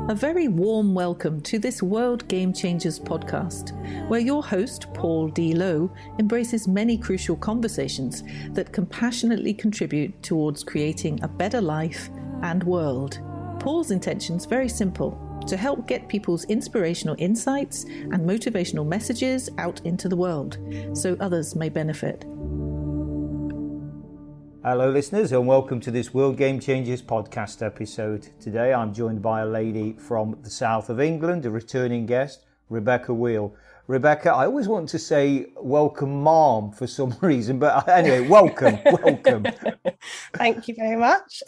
A very warm welcome to this World Game Changers podcast, where your host, Paul D. Lowe, embraces many crucial conversations that compassionately contribute towards creating a better life and world. Paul's intention's very simple: to help get people's inspirational insights and motivational messages out into the world, so others may benefit. Hello listeners, and welcome to this World Game Changers podcast episode. Today I'm joined by a lady from the south of England, a returning guest, Rebecca Wheele. Rebecca, I always want to say welcome ma'am for some reason, but anyway, welcome. Thank you very much.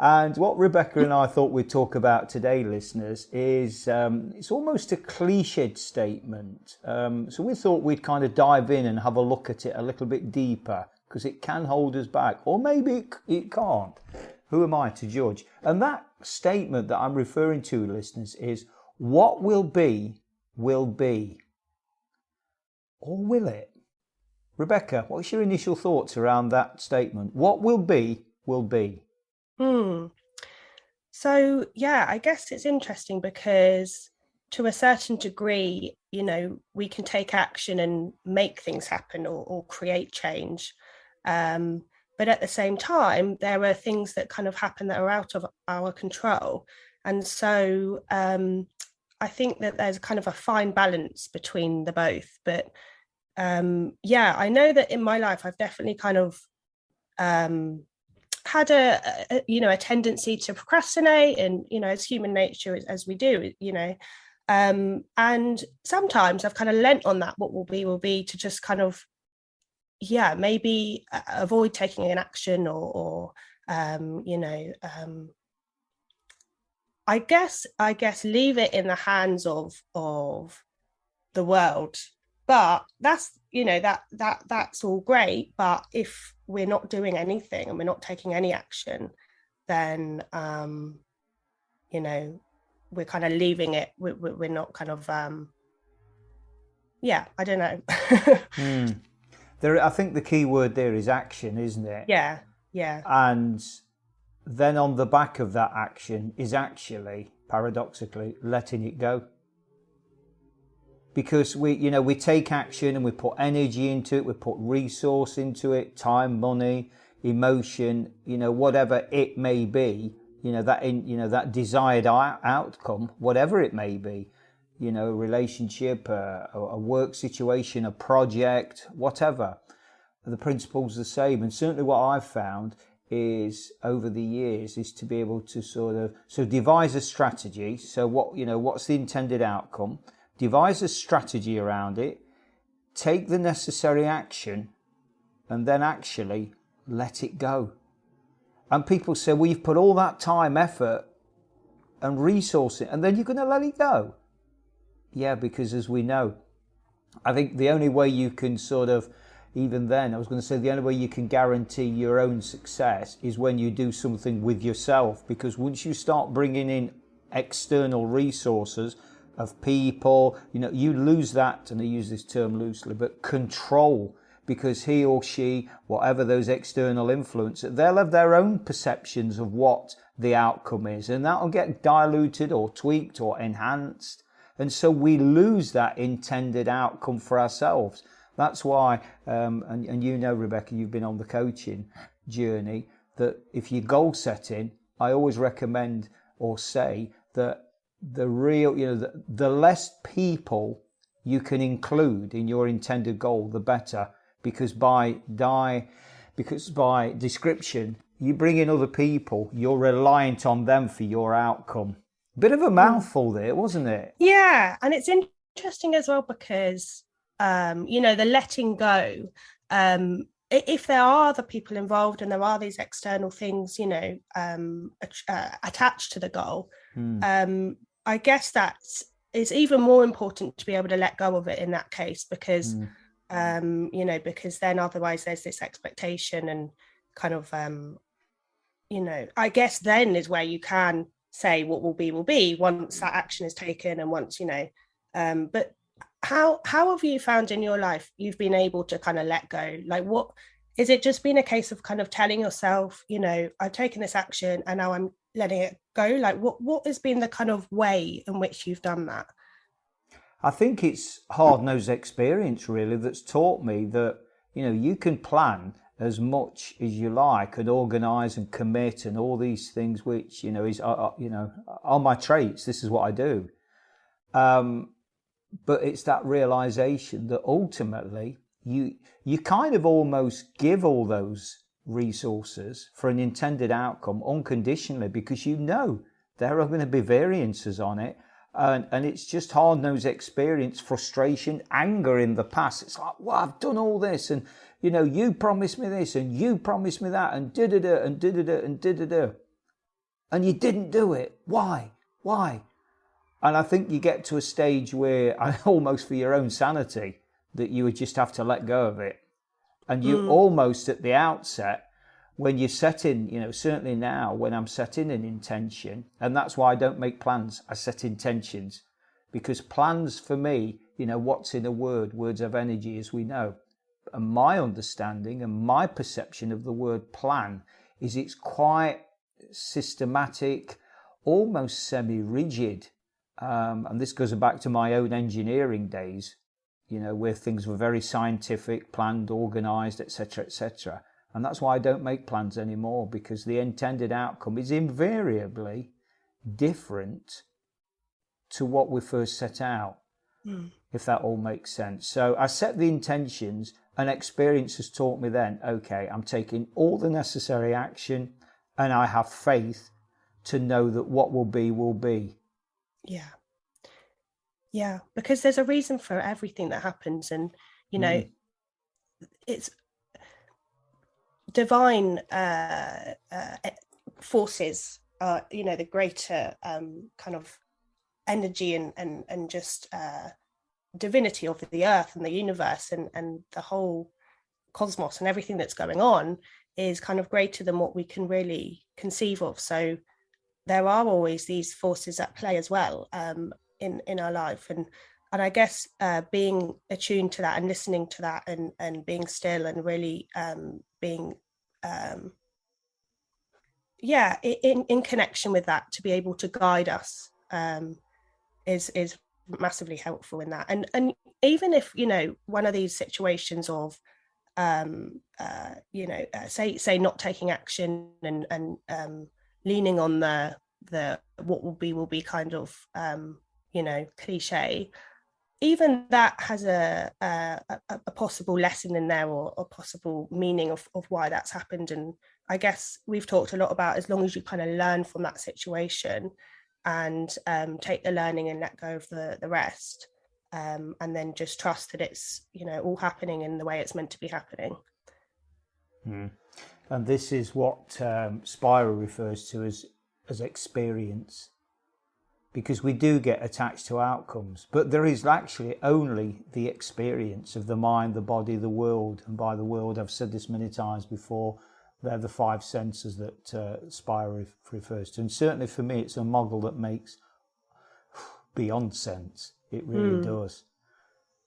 And what Rebecca and I thought we'd talk about today, listeners, is it's almost a cliched statement. So we thought we'd kind of dive in and have a look at it a little bit deeper, because it can hold us back, or maybe it can't. Who am I to judge? And that statement that I'm referring to, listeners, is what will be, or will it? Rebecca, what's your initial thoughts around that statement? What will be, will be. So, yeah, I guess it's interesting because to a certain degree, you know, we can take action and make things happen or create change. But at the same time, there are things that kind of happen that are out of our control. And so I think that there's kind of a fine balance between the both. But yeah, I know that in my life, I've definitely kind of had a tendency to procrastinate, and, you know, it's human nature as we do, you know. And sometimes I've kind of lent on that what will be to just kind of, yeah, maybe avoid taking an action or I guess leave it in the hands of the world. But that's, you know, that's all great. But if we're not doing anything and we're not taking any action, then you know, we're kind of leaving it. We're not kind of yeah, I don't know. I think the key word there is action, isn't it? Yeah. And then on the back of that action is actually, paradoxically, letting it go. Because we take action and we put energy into it, we put resource into it, time, money, emotion, whatever it may be, that desired outcome, whatever it may be. A relationship, a work situation, a project, whatever. The principle's the same. And certainly what I've found is over the years is to be able to devise a strategy. So what's the intended outcome? Devise a strategy around it, take the necessary action, and then actually let it go. And people say, well, you've put all that time, effort, and resource in, and then you're going to let it go. Yeah, because as we know, I think the only way you can the only way you can guarantee your own success is when you do something with yourself. Because once you start bringing in external resources of people, you lose that, and I use this term loosely, but control. Because he or she, whatever those external influences, they'll have their own perceptions of what the outcome is, and that'll get diluted or tweaked or enhanced. And so we lose that intended outcome for ourselves. That's why, and Rebecca, you've been on the coaching journey, that if you're goal setting, I always recommend or say that the less people you can include in your intended goal, the better. Because by description, you bring in other people, you're reliant on them for your outcome. Bit of a mouthful there, wasn't it? Yeah, and it's interesting as well because, the letting go, if there are other people involved and there are these external things, attached to the goal, I guess it's even more important to be able to let go of it in that case because, because then otherwise there's this expectation and kind of, I guess then is where you can say what will be once that action is taken and once, but how have you found in your life you've been able to kind of let go? Like, what is it just been a case of kind of telling yourself, I've taken this action and now letting it go? Like what has been the kind of way in which you've done that? I think it's hard-nosed experience really that's taught me that, you know, you can plan as much as you like and organise and commit and all these things, which, you know, are my traits. This is what I do. But it's that realisation that ultimately you kind of almost give all those resources for an intended outcome unconditionally, because you know there are going to be variances on it. And it's just hard-nosed experience, frustration, anger in the past. It's like, well, I've done all this, and, you know, you promised me this, and you promised me that, and da-da-da, and da-da-da, and da-da-da. And you didn't do it. Why? And I think you get to a stage where, almost for your own sanity, that you would just have to let go of it. And you almost at the outset, when you're setting, you know, certainly now when I'm setting an intention, and that's why I don't make plans, I set intentions. Because plans for me, you know, what's in a word? Words have energy, as we know. And my understanding and my perception of the word plan is it's quite systematic, almost semi-rigid. And this goes back to my own engineering days, you know, where things were very scientific, planned, organised, etc., etc. And that's why I don't make plans anymore, because the intended outcome is invariably different to what we first set out, if that all makes sense. So I set the intentions, and experience has taught me then, okay, I'm taking all the necessary action, and I have faith to know that what will be will be. Yeah, because there's a reason for everything that happens, and, you know, it's divine forces, you know, the greater kind of energy and just divinity of the earth and the universe and the whole cosmos and everything that's going on is kind of greater than what we can really conceive of. So there are always these forces at play as well in our life, and I guess being attuned to that and listening to that and being still and really being in connection with that to be able to guide us is massively helpful in that. And even if, you know, one of these situations of say not taking action and leaning on the what will be kind of cliche, even that has a possible lesson in there, or a possible meaning of why that's happened. And I guess we've talked a lot about, as long as you kind of learn from that situation and take the learning and let go of the rest, and then just trust that it's, you know, all happening in the way it's meant to be happening. And this is what Spira refers to as experience, because we do get attached to outcomes, but there is actually only the experience of the mind, the body, the world. And by the world, I've said this many times before, they're the five senses that Spira refers to. And certainly for me, it's a model that makes beyond sense. It really does.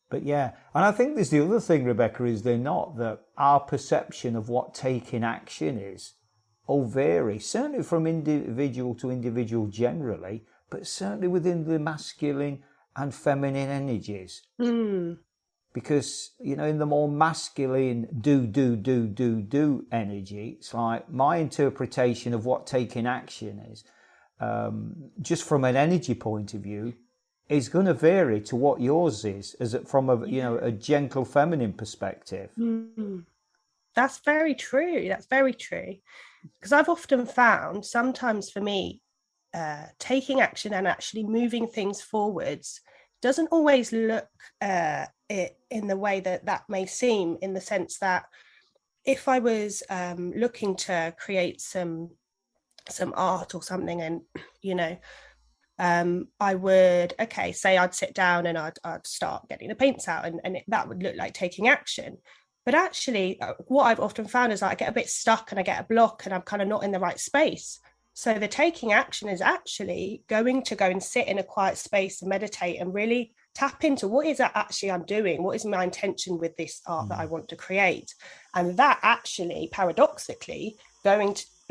But yeah, and I think there's the other thing, Rebecca, is there not, that our perception of what taking action is all vary, certainly from individual to individual generally, but certainly within the masculine and feminine energies. Because, you know, in the more masculine do energy, it's like my interpretation of what taking action is, just from an energy point of view, is going to vary to what yours is, from a gentle feminine perspective. That's very true. That's very true. Because I've often found, sometimes for me, taking action and actually moving things forwards doesn't always look it in the way that may seem, in the sense that if I was looking to create some art or something, and, you know, I would, say I'd sit down and I'd start getting the paints out, and that would look like taking action. But actually, what I've often found is that I get a bit stuck and I get a block and I'm kind of not in the right space. So the taking action is actually going to go and sit in a quiet space and meditate and really tap into what is that actually I'm doing? What is my intention with this art that I want to create? And that actually, paradoxically,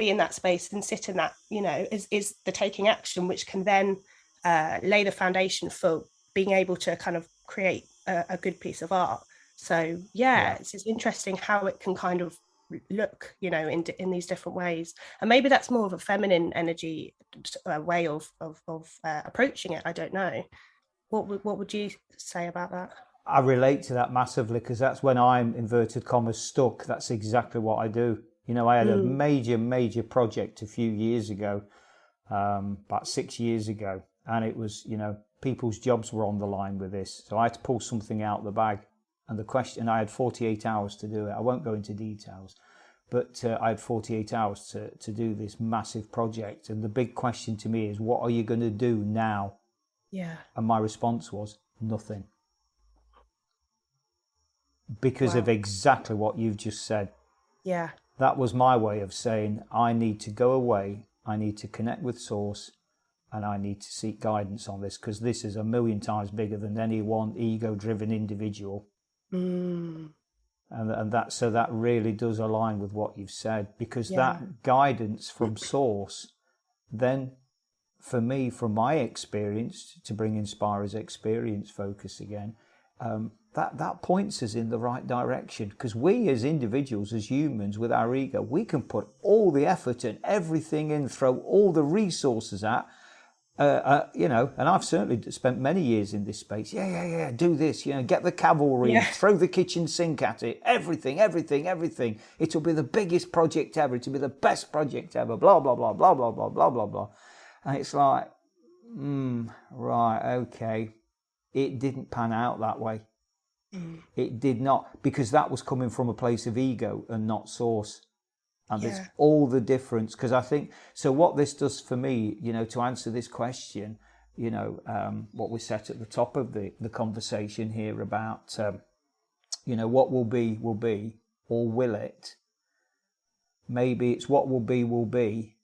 be in that space and sit in that, is the taking action, which can then lay the foundation for being able to kind of create a good piece of art. So it's interesting how it can kind of look, in these different ways. And maybe that's more of a feminine energy way of approaching it. I don't know. What would you say about that? I relate to that massively, because that's when I'm, inverted commas, stuck. That's exactly what I do. I had a major project a few years ago, about 6 years ago, and it was, people's jobs were on the line with this. So I had to pull something out of the bag. And I had 48 hours to do it. I won't go into details, but I had 48 hours to do this massive project. And the big question to me is, what are you going to do now? Yeah. And my response was nothing. Because of exactly what you've just said. Yeah. That was my way of saying, I need to go away, I need to connect with Source, and I need to seek guidance on this, because this is a million times bigger than any one ego-driven individual. And that really does align with what you've said, because that guidance from Source, then for me, from my experience, to bring Inspirer's experience focus again, that points us in the right direction, because we as individuals, as humans with our ego, we can put all the effort and everything in, throw all the resources at, and I've certainly spent many years in this space. Do this, get the cavalry, throw the kitchen sink at it, everything. It'll be the biggest project ever. It'll be the best project ever, blah, blah, blah, blah, blah, blah, blah, blah, blah. And it's like, right, okay. It didn't pan out that way. It did not, because that was coming from a place of ego and not Source. And there's all the difference, because I think, so what this does for me, to answer this question, what we set at the top of the conversation here about, what will be, or will it? Maybe it's what will be,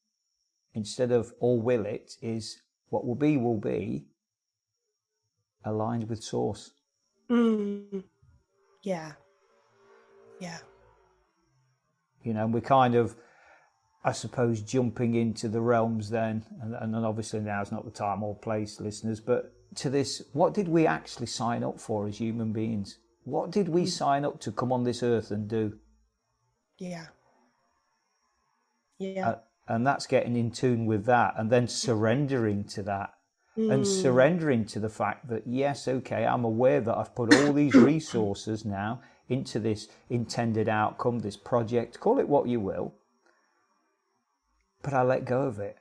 instead of or will it, is what will be, aligned with Source. Yeah. We're kind of, I suppose, jumping into the realms then, and then obviously now is not the time or place, listeners, but to this, what did we actually sign up for as human beings? What did we sign up to come on this earth and do? Yeah. And that's getting in tune with that, and then surrendering to that, and surrendering to the fact that, yes, okay, I'm aware that I've put all these resources now into this intended outcome, this project, call it what you will, but I let go of it,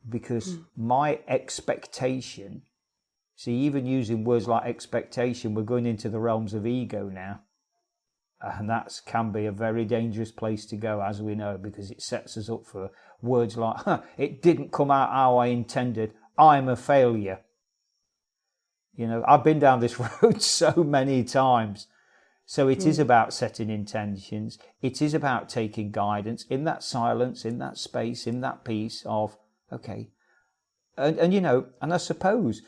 because my expectation, see, even using words like expectation, we're going into the realms of ego now, and that can be a very dangerous place to go, as we know, because it sets us up for words like, it didn't come out how I intended, I'm a failure. I've been down this road so many times. So it is about setting intentions. It is about taking guidance in that silence, in that space, in that peace of, okay. And I suppose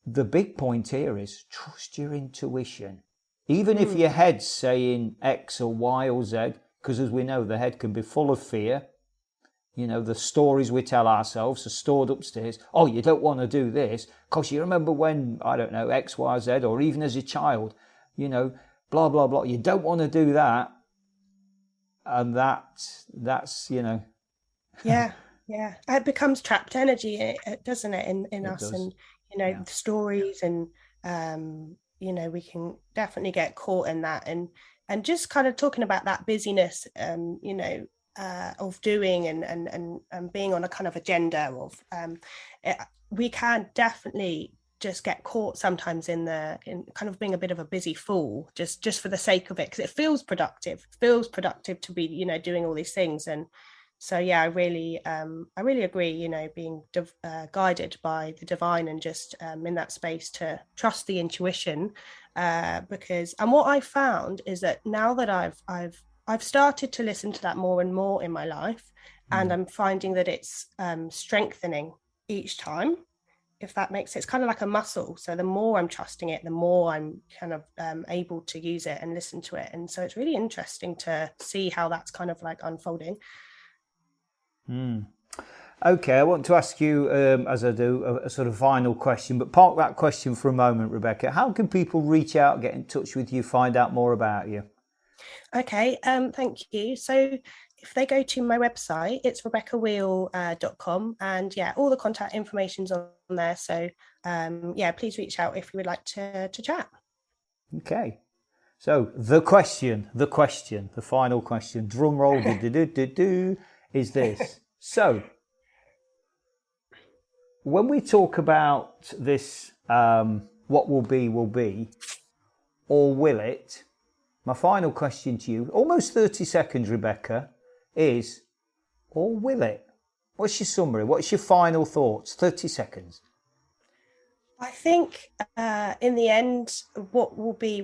the big point here is trust your intuition. Even if your head's saying X or Y or Z, because as we know, the head can be full of fear. The stories we tell ourselves are stored upstairs. Oh, you don't want to do this because you remember when, I don't know, X, Y, Z, or even as a child, blah, blah, blah. You don't want to do that. And that's. Yeah. It becomes trapped energy, doesn't it, in us? Does. And, stories and, we can definitely get caught in that. And just kind of talking about that busyness, of doing and being on a kind of agenda of, we can definitely just get caught sometimes in kind of being a bit of a busy fool just for the sake of it, because it feels productive to be doing all these things. And so I really agree, being guided by the divine, and just in that space to trust the intuition, because what I found is that now that I've started to listen to that more and more in my life, and I'm finding that it's strengthening each time, if that makes sense. It's kind of like a muscle. So the more I'm trusting it, the more I'm kind of able to use it and listen to it. And so it's really interesting to see how that's kind of like unfolding. Okay, I want to ask you, as I do, a sort of final question, but park that question for a moment, Rebecca. How can people reach out, get in touch with you, find out more about you? Okay, thank you. So if they go to my website, it's RebeccaWheele.com, and yeah, all the contact information's on there. So yeah, please reach out if you would like to chat. Okay. So the final question, drum roll, is this. So when we talk about this, what will be, or will it, my final question to you, almost 30 seconds, Rebecca, is, or will it? What's your summary? What's your final thoughts? 30 seconds. I think in the end, what will be,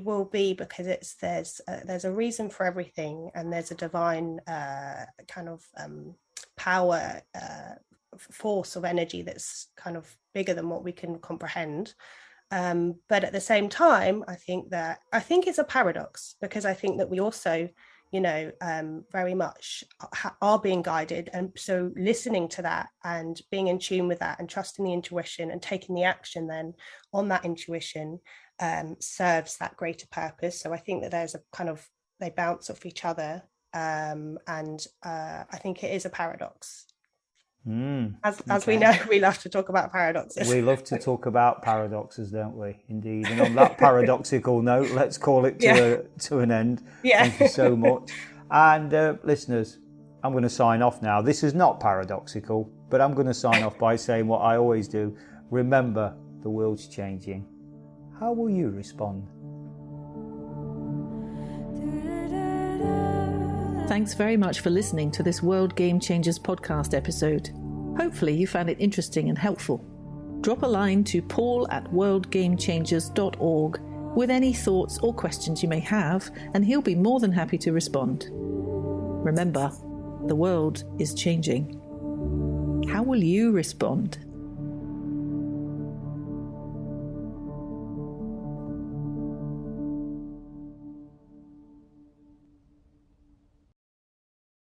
because there's a reason for everything, and there's a divine kind of power, force of energy that's kind of bigger than what we can comprehend. But at the same time, I think it's a paradox, because I think that we also, very much are being guided. And so listening to that and being in tune with that and trusting the intuition and taking the action then on that intuition serves that greater purpose. So I think that there's a kind of, they bounce off each other. And I think it is a paradox. As we know, we love to talk about paradoxes. We love to talk about paradoxes, don't we? Indeed. And on that paradoxical note, let's call it to an end. Yeah. Thank you so much. And listeners, I'm going to sign off now. This is not paradoxical, but I'm going to sign off by saying what I always do. Remember, the world's changing. How will you respond? Thanks very much for listening to this World Game Changers podcast episode. Hopefully you found it interesting and helpful. Drop a line to paul@worldgamechangers.org with any thoughts or questions you may have, and he'll be more than happy to respond. Remember, the world is changing. How will you respond?